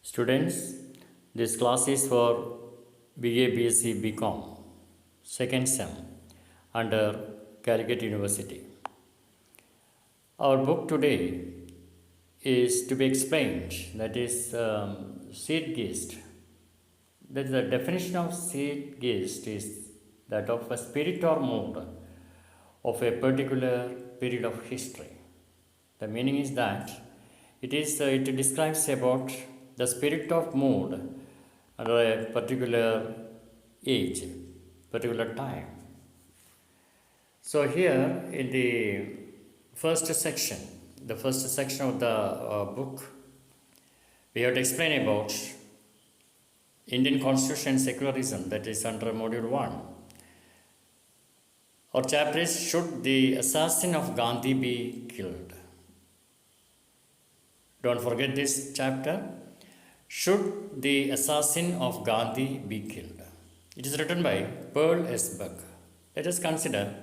Students, this class is for BA, BSc, BCom, second sem under Calicut University. Our book today is to be explained, that is Zietgeist. That the definition of Zietgeist is that of a spirit or mood of a particular period of history. The meaning is that it describes about the spirit of mood under a particular age, particular time. So here in the first section of the book, we have to explain about Indian Constitution and secularism, that is under Module 1. Our chapter is, should the assassin of Gandhi be killed? Don't forget this chapter. Should the assassin of Gandhi be killed? It is written by Pearl S. Buck. Let us consider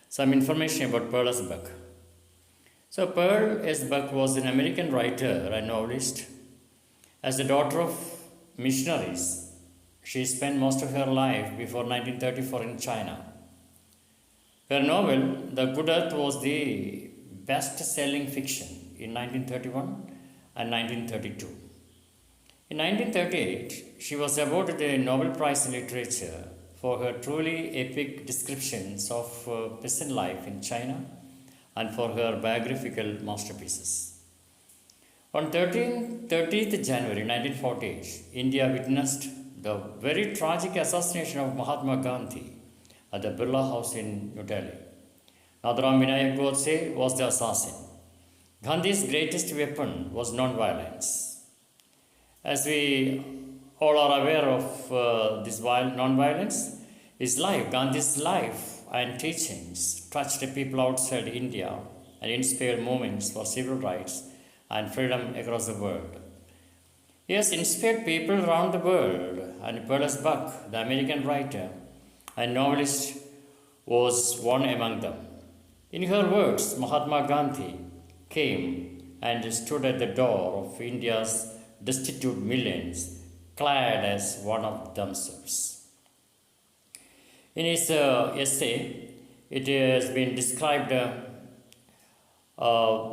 some information about Pearl S. Buck. So Pearl S. Buck was an American writer and novelist. As the daughter of missionaries, she spent most of her life before 1934 in China. Her novel, The Good Earth, was the best-selling fiction in 1931 and 1932. In 1938, she was awarded the Nobel Prize in Literature for her truly epic descriptions of peasant life in China and for her biographical masterpieces. On 30th January 1948, India witnessed the very tragic assassination of Mahatma Gandhi at the Birla House in New Delhi. Nathuram Vinayak Godse was the assassin. Gandhi's greatest weapon was non-violence. As we all are aware of this non-violence, his life, Gandhi's life and teachings touched the people outside India and inspired movements for civil rights and freedom across the world. He has inspired people around the world, and Pearl S. Buck, the American writer and novelist, was one among them. In her words, Mahatma Gandhi came and stood at the door of India's destitute millions, clad as one of themselves. In his essay, it has been described a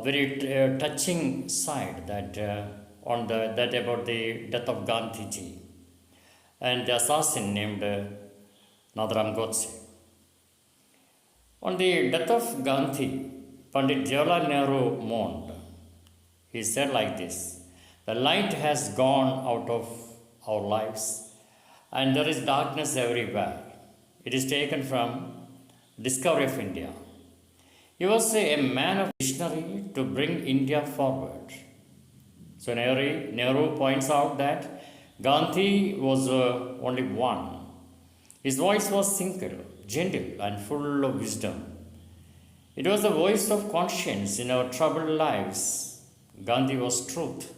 very touching side that about the death of Gandhiji and the assassin named Nathuram Godse. On the death of Gandhi, Pandit Jawaharlal Nehru mourned. He said like this: "The light has gone out of our lives, and there is darkness everywhere." It is taken from Discovery of India. He was a man of visionary to bring India forward. So Nehru points out that Gandhi was only one. His voice was simple, gentle, and full of wisdom. It was the voice of conscience in our troubled lives. Gandhi was truth.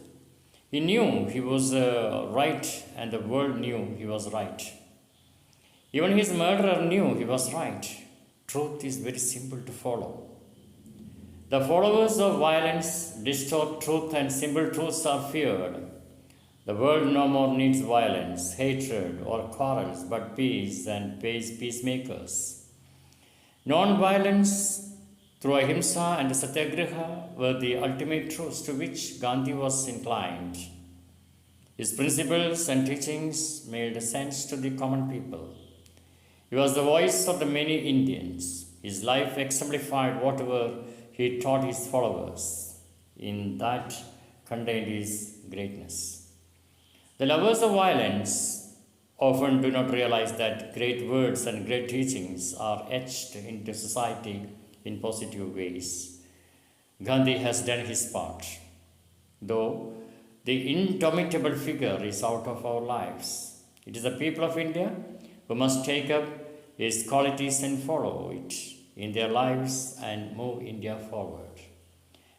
He knew he was right, and the world knew he was right. Even his murderer knew he was right. Truth is very simple to follow. The followers of violence distort truth, and simple truths are feared. The world no more needs violence, hatred, or quarrels, but peace and peacemakers. Non-violence through ahimsa and satyagraha were the ultimate truths to which Gandhi was inclined. His principles and teachings made sense to the common people. He was the voice of the many Indians. His life exemplified whatever he taught his followers. In that contained his greatness. The lovers of violence often do not realize that great words and great teachings are etched into society in positive ways. Gandhi has done his part, though the indomitable figure is out of our lives. It is the people of India who must take up his qualities and follow it in their lives and move India forward.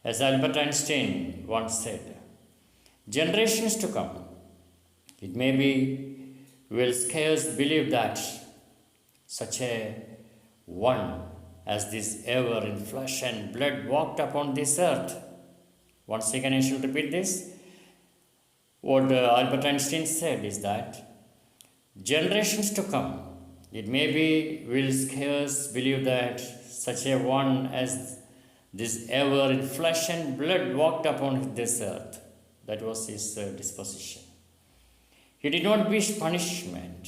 As Albert Einstein once said, generations to come, it may be, will scarce believe that such a one as this ever in flesh and blood walked upon this earth. Once again I shall repeat this. What Albert Einstein said is that generations to come, it maybe will scarce believe that such a one as this ever in flesh and blood walked upon this earth. That was his disposition. He did not wish punishment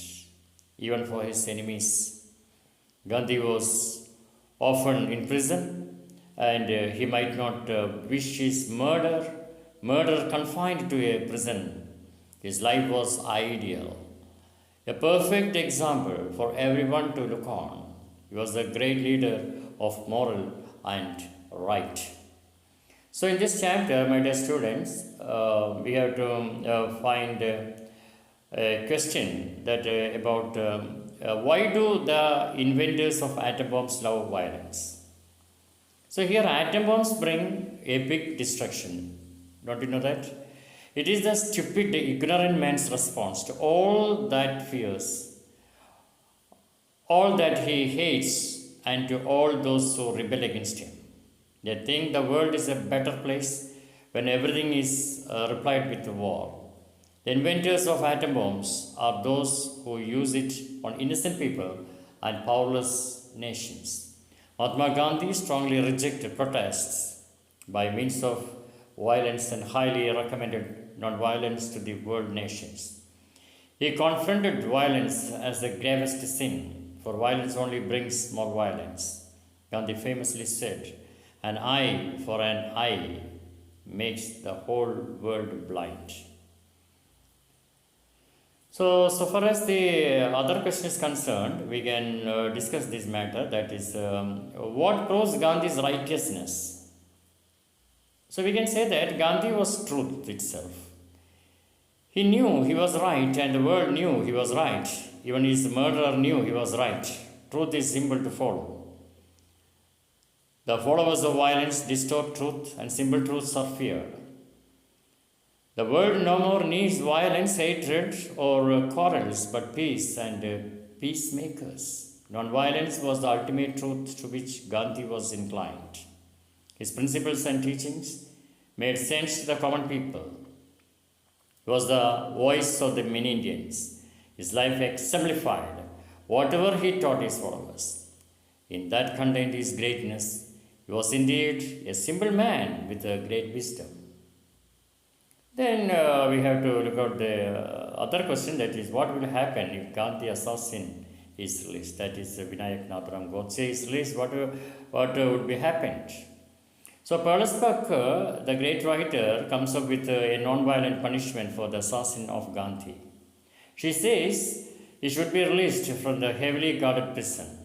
even for his enemies. Gandhi was often in prison, and he might not wish his murder confined to a prison. His life was ideal, a perfect example for everyone to look on. He was a great leader of moral and right. So, in this chapter, my dear students, we have to find a question that about why do the inventors of atom bombs love violence? So, here atom bombs bring epic destruction. Don't you know that? It is the stupid, ignorant man's response to all that fears, all that he hates, and to all those who rebel against him. They think the world is a better place when everything is replied with war. The inventors of atom bombs are those who use it on innocent people and powerless nations. Mahatma Gandhi strongly rejected protests by means of violence and highly recommended non-violence to the world nations. He confronted violence as the gravest sin, for violence only brings more violence. Gandhi famously said, "An eye for an eye makes the whole world blind." So far as the other question is concerned, we can discuss this matter. That is, what proves Gandhi's righteousness? So we can say that Gandhi was truth itself. He knew he was right, and the world knew he was right. Even his murderer knew he was right. Truth is simple to follow. The followers of violence distort truth, and simple truths are feared. The world no more needs violence, hatred, or quarrels, but peace and peacemakers. Non-violence was the ultimate truth to which Gandhi was inclined. His principles and teachings made sense to the common people. He was the voice of the many Indians. His life exemplified whatever he taught his followers. In that contained his greatness. He was indeed a simple man with a great wisdom. Then we have to look at the other question, that is, what will happen if Gandhi assassin is released? That is, Vinayak Natharam Godse is released. What would be happened? So Perlesbach, the great writer, comes up with a non-violent punishment for the assassin of Gandhi. She says he should be released from the heavily guarded prison.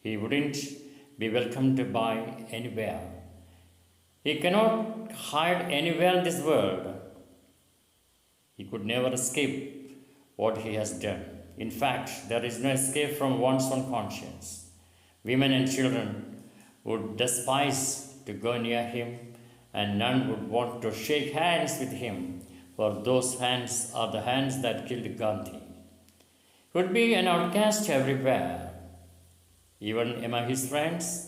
He wouldn't be welcomed by anywhere. He cannot hide anywhere in this world. He could never escape what he has done. In fact, there is no escape from one's own conscience. Women and children would despise to go near him, and none would want to shake hands with him, for those hands are the hands that killed Gandhi. He would be an outcast everywhere, even among his friends.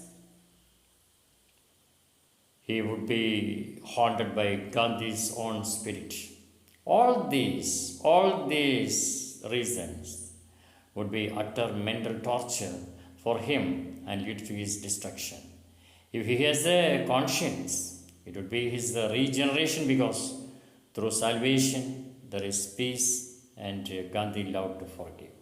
He would be haunted by Gandhi's own spirit. All these reasons would be utter mental torture for him and lead to his destruction. If he has a conscience, it would be his regeneration, because through salvation there is peace, and Gandhi loved to forgive.